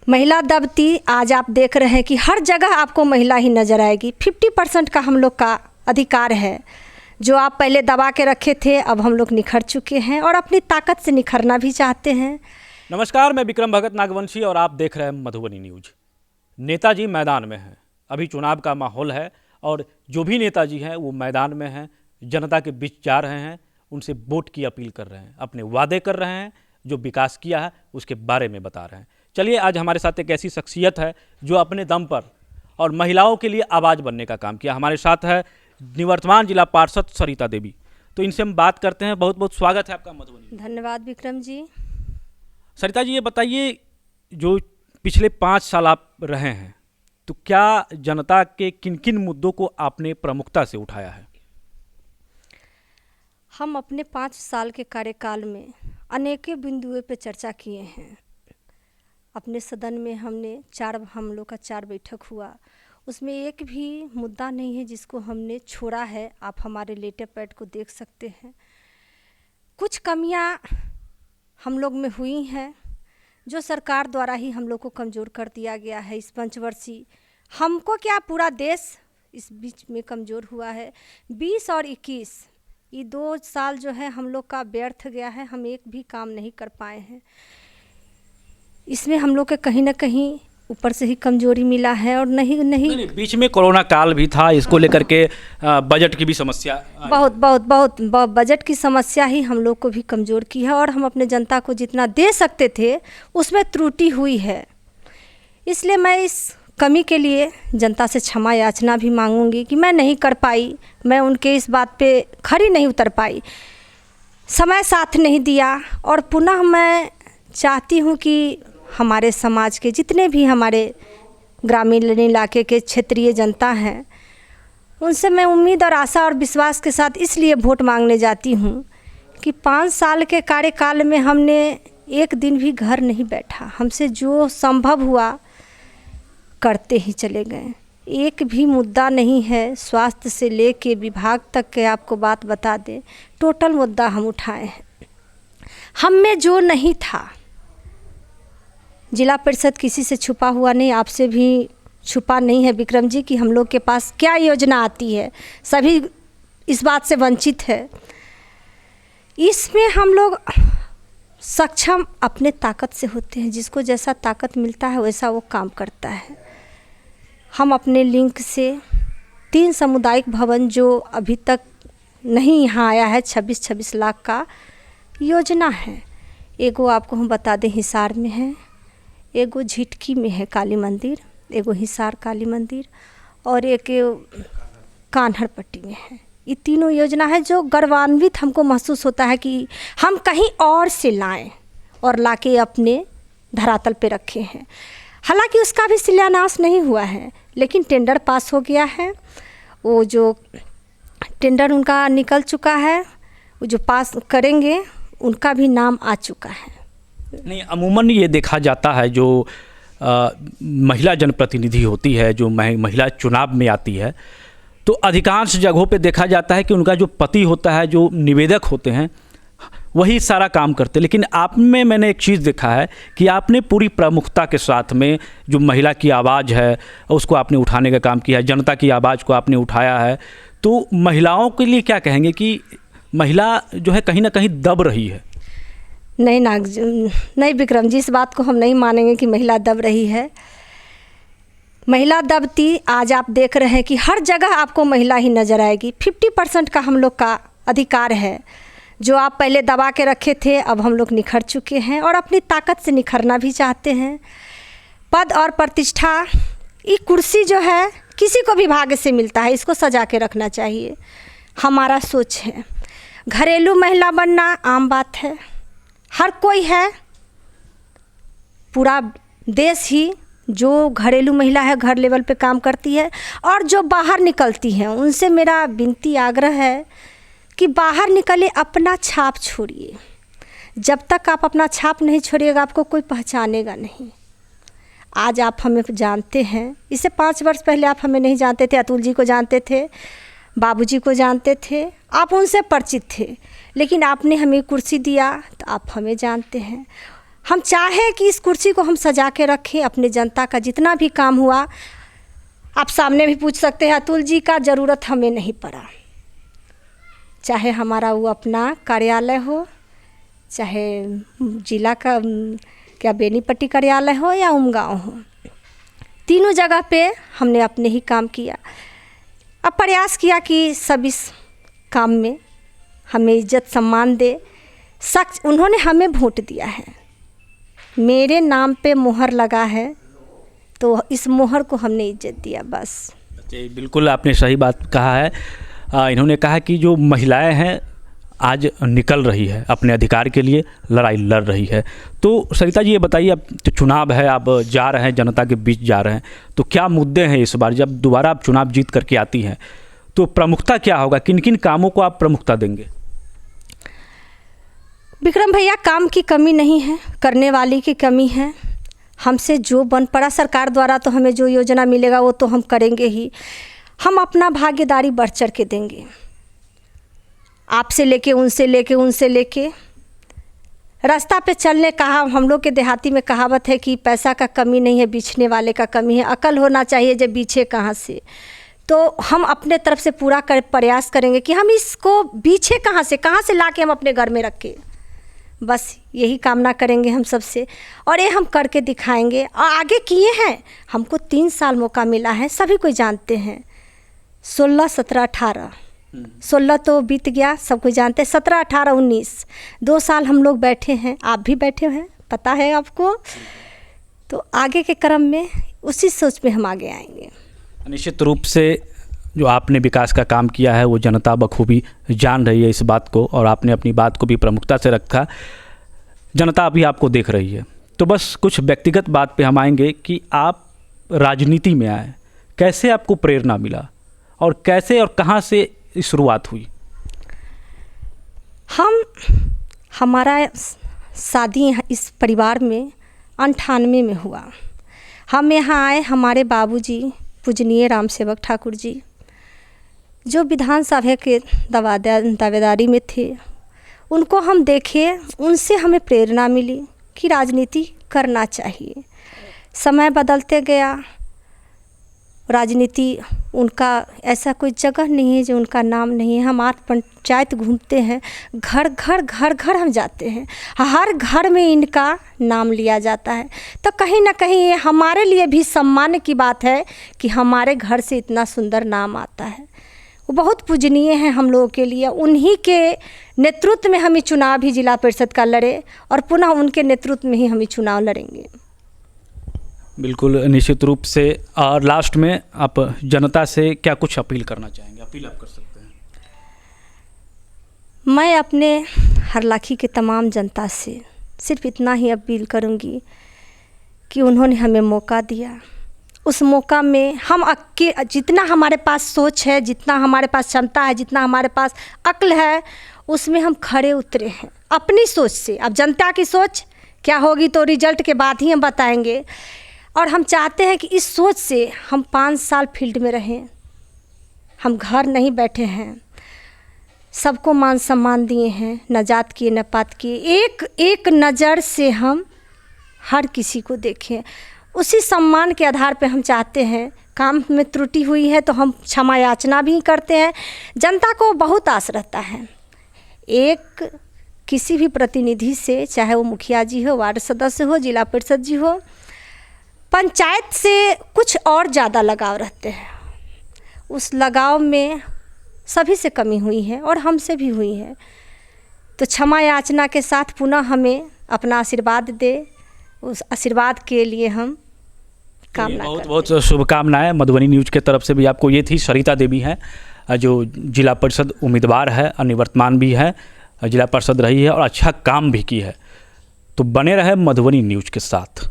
महिला दबती आज आप देख रहे हैं कि हर जगह आपको महिला ही नज़र आएगी। 50% का हम लोग का अधिकार है। जो आप पहले दबा के रखे थे, अब हम लोग निखर चुके हैं और अपनी ताकत से निखरना भी चाहते हैं। नमस्कार, मैं विक्रम भगत नागवंशी और आप देख रहे हैं मधुबनी न्यूज। नेताजी मैदान में हैं। अभी चुनाव का माहौल है और जो भी नेताजी हैं वो मैदान में हैं, जनता के बीच जा रहे हैं, उनसे वोट की अपील कर रहे हैं, अपने वादे कर रहे हैं, जो विकास किया है उसके बारे में बता रहे हैं। चलिए, आज हमारे साथ एक ऐसी शख्सियत है जो अपने दम पर और महिलाओं के लिए आवाज़ बनने का काम किया। हमारे साथ है निवर्तमान जिला पार्षद सरिता देवी। तो इनसे हम बात करते हैं। बहुत बहुत स्वागत है आपका मधुबनी। धन्यवाद विक्रम जी। सरिता जी, ये बताइए, जो पिछले 5 साल आप रहे हैं, तो क्या जनता के किन किन मुद्दों को आपने प्रमुखता से उठाया है? हम अपने 5 साल के कार्यकाल में अनेकों बिंदुओं पे चर्चा किए हैं। अपने सदन में हम लोग का 4 बैठक हुआ, उसमें एक भी मुद्दा नहीं है जिसको हमने छोड़ा है। आप हमारे लेटर पैड को देख सकते हैं। कुछ कमियां हम लोग में हुई हैं जो सरकार द्वारा ही हम लोग को कमज़ोर कर दिया गया है। इस पंचवर्षीय हमको क्या, पूरा देश इस बीच में कमज़ोर हुआ है। 20 और 21 ये 2 साल जो है हम लोग का व्यर्थ गया है। हम एक भी काम नहीं कर पाए हैं। इसमें हम लोग के कहीं ना कहीं ऊपर से ही कमजोरी मिला है। और नहीं, बीच में कोरोना काल भी था, इसको लेकर के बजट की भी समस्या बहुत बजट की समस्या ही हम लोग को भी कमज़ोर की है। और हम अपने जनता को जितना दे सकते थे उसमें त्रुटि हुई है। इसलिए मैं इस कमी के लिए जनता से क्षमा याचना भी मांगूंगी कि मैं नहीं कर पाई, मैं उनके इस बात पे खरी नहीं उतर पाई, समय साथ नहीं दिया। और पुनः मैं चाहती हूँ कि हमारे समाज के जितने भी हमारे ग्रामीण इलाके के क्षेत्रीय जनता हैं, उनसे मैं उम्मीद और आशा और विश्वास के साथ इसलिए वोट मांगने जाती हूँ कि 5 साल के कार्यकाल में हमने एक दिन भी घर नहीं बैठा। हमसे जो संभव हुआ करते ही चले गए। एक भी मुद्दा नहीं है, स्वास्थ्य से लेके विभाग तक के आपको बात बता दें, टोटल मुद्दा हम उठाए हैं। हम में जो नहीं था, जिला परिषद किसी से छुपा हुआ नहीं, आपसे भी छुपा नहीं है विक्रम जी कि हम लोग के पास क्या योजना आती है, सभी इस बात से वंचित है। इसमें हम लोग सक्षम अपने ताकत से होते हैं। जिसको जैसा ताकत मिलता है वैसा वो काम करता है। हम अपने लिंक से 3 सामुदायिक भवन जो अभी तक नहीं यहाँ आया है, 26 लाख का योजना है। एगो आपको हम बता दें हिसार में है, एगो झिटकी में है काली मंदिर, एगो हिसार काली मंदिर और एक कान्हरपट्टी में है। ये तीनों योजना है जो गर्वान्वित हमको महसूस होता है कि हम कहीं और से लाएं और लाके अपने धरातल पे रखे हैं। हालांकि उसका भी शिलान्यास नहीं हुआ है, लेकिन टेंडर पास हो गया है। वो जो टेंडर उनका निकल चुका है, वो जो पास करेंगे उनका भी नाम आ चुका है। नहीं, अमूमन ये देखा जाता है जो महिला जनप्रतिनिधि होती है, जो महिला चुनाव में आती है, तो अधिकांश जगहों पे देखा जाता है कि उनका जो पति होता है, जो निवेदक होते हैं, वही सारा काम करते हैं। लेकिन आप में मैंने एक चीज़ देखा है कि आपने पूरी प्रमुखता के साथ में जो महिला की आवाज़ है उसको आपने उठाने का काम किया है, जनता की आवाज़ को आपने उठाया है। तो महिलाओं के लिए क्या कहेंगे कि महिला जो है कहीं ना कहीं दब रही है? नहीं विक्रम जी, इस बात को हम नहीं मानेंगे कि महिला दब रही है। महिला दबती आज आप देख रहे हैं कि हर जगह आपको महिला ही नज़र आएगी। 50% का हम लोग का अधिकार है। जो आप पहले दबा के रखे थे, अब हम लोग निखर चुके हैं और अपनी ताकत से निखरना भी चाहते हैं। पद और प्रतिष्ठा, ये कुर्सी जो है किसी को भी भाग्य से मिलता है, इसको सजा के रखना चाहिए, हमारा सोच है। घरेलू महिला बनना आम बात है, हर कोई है। पूरा देश ही जो घरेलू महिला है घर लेवल पे काम करती है। और जो बाहर निकलती हैं उनसे मेरा विनती आग्रह है कि बाहर निकले, अपना छाप छोड़िए। जब तक आप अपना छाप नहीं छोड़िएगा आपको कोई पहचानेगा नहीं। आज आप हमें जानते हैं, इससे 5 वर्ष पहले आप हमें नहीं जानते थे। अतुल जी को जानते थे, बाबूजी को जानते थे, आप उनसे परिचित थे, लेकिन आपने हमें कुर्सी दिया तो आप हमें जानते हैं। हम चाहे कि इस कुर्सी को हम सजा के रखें, अपने जनता का जितना भी काम हुआ आप सामने भी पूछ सकते हैं, अतुल जी का ज़रूरत हमें नहीं पड़ा। चाहे हमारा वो अपना कार्यालय हो, चाहे जिला का क्या बेनीपट्टी कार्यालय हो या उमगांव हो, तीनों जगह पे हमने अपने ही काम किया। अब प्रयास किया कि सब इस काम में हमें इज्जत सम्मान दे। सच उन्होंने हमें वोट दिया है, मेरे नाम पे मोहर लगा है, तो इस मोहर को हमने इज्जत दिया बस। जी बिल्कुल, आपने सही बात कहा है। इन्होंने कहा कि जो महिलाएं हैं आज निकल रही है, अपने अधिकार के लिए लड़ाई लड़ रही है। तो सरिता जी ये बताइए, अब तो चुनाव है, आप जा रहे हैं, जनता के बीच जा रहे हैं, तो क्या मुद्दे हैं इस बार? जब दोबारा आप चुनाव जीत करके आती हैं तो प्रमुखता क्या होगा, किन किन कामों को आप प्रमुखता देंगे? विक्रम भैया, काम की कमी नहीं है, करने वाली की कमी है। हमसे जो बन पड़ा सरकार द्वारा, तो हमें जो योजना मिलेगा वो तो हम करेंगे ही। हम अपना भागीदारी बढ़ चढ़ के देंगे, आपसे लेके उनसे लेके रास्ता पे चलने। कहा हम लोग के देहाती में कहावत है कि पैसा का कमी नहीं है, बीछने वाले का कमी है। अकल होना चाहिए जब बीछे कहाँ से। तो हम अपने तरफ से पूरा प्रयास करेंगे कि हम इसको बीछे कहाँ से ला के हम अपने घर में रखें। बस यही कामना करेंगे हम सबसे, और ये हम करके दिखाएंगे। और आगे किए हैं, हमको 3 साल मौका मिला है, सभी कोई जानते हैं। 16, 17, 18, 16 तो बीत गया, सब कोई जानते हैं। 17, 18, 19 2 साल हम लोग बैठे हैं, आप भी बैठे हैं, पता है आपको। तो आगे के क्रम में उसी सोच में हम आगे आएंगे। निश्चित रूप से जो आपने विकास का काम किया है वो जनता बखूबी जान रही है इस बात को, और आपने अपनी बात को भी प्रमुखता से रखा। जनता अभी आपको देख रही है। तो बस कुछ व्यक्तिगत बात पे हम आएंगे कि आप राजनीति में आए, कैसे आपको प्रेरणा मिला और कैसे और कहाँ से शुरुआत हुई? हमारा शादी इस परिवार में 98 में हुआ। हम यहाँ आए, हमारे बाबूजी पूजनीय राम सेवक ठाकुर जी जो विधानसभा के दावेदारी में थे, उनको हम देखे, उनसे हमें प्रेरणा मिली कि राजनीति करना चाहिए। समय बदलते गया, राजनीति उनका ऐसा कोई जगह नहीं है जो उनका नाम नहीं है। हम 8 पंचायत घूमते हैं, घर घर हम जाते हैं, हर घर में इनका नाम लिया जाता है। तो कहीं ना कहीं ये हमारे लिए भी सम्मान की बात है कि हमारे घर से इतना सुंदर नाम आता है। वो बहुत पूजनीय हैं हम लोगों के लिए। उन्हीं के नेतृत्व में हम चुनाव भी जिला परिषद का लड़े, और पुनः उनके नेतृत्व में ही हम चुनाव लड़ेंगे। बिल्कुल, निश्चित रूप से। और लास्ट में आप जनता से क्या कुछ अपील करना चाहेंगे? अपील आप कर सकते हैं। मैं अपने हरलाखी के तमाम जनता से सिर्फ इतना ही अपील करूंगी कि उन्होंने हमें मौका दिया, उस मौका में हम जितना हमारे पास सोच है, जितना हमारे पास क्षमता है, जितना हमारे पास अक्ल है, उसमें हम खड़े उतरे हैं अपनी सोच से। अब जनता की सोच क्या होगी तो रिजल्ट के बाद ही हम बताएंगे। और हम चाहते हैं कि इस सोच से हम 5 साल फील्ड में रहें, हम घर नहीं बैठे हैं, सबको मान सम्मान दिए हैं, न जात किए न पात किए, एक नज़र से हम हर किसी को देखें। उसी सम्मान के आधार पे हम चाहते हैं, काम में त्रुटि हुई है तो हम क्षमा याचना भी करते हैं। जनता को बहुत आस रहता है एक किसी भी प्रतिनिधि से, चाहे वो मुखिया जी हो, वार्ड सदस्य हो, जिला परिषद जी हो, पंचायत से कुछ और ज़्यादा लगाव रहते हैं। उस लगाव में सभी से कमी हुई है और हमसे भी हुई है। तो क्षमा याचना के साथ पुनः हमें अपना आशीर्वाद दे, उस आशीर्वाद के लिए हम कामना बहुत बहुत शुभकामनाएं मधुबनी न्यूज़ के तरफ से भी आपको। ये थी सरिता देवी हैं जो जिला परिषद उम्मीदवार है, निवर्तमान भी है, जिला परिषद रही है और अच्छा काम भी की है। तो बने रहे मधुबनी न्यूज़ के साथ।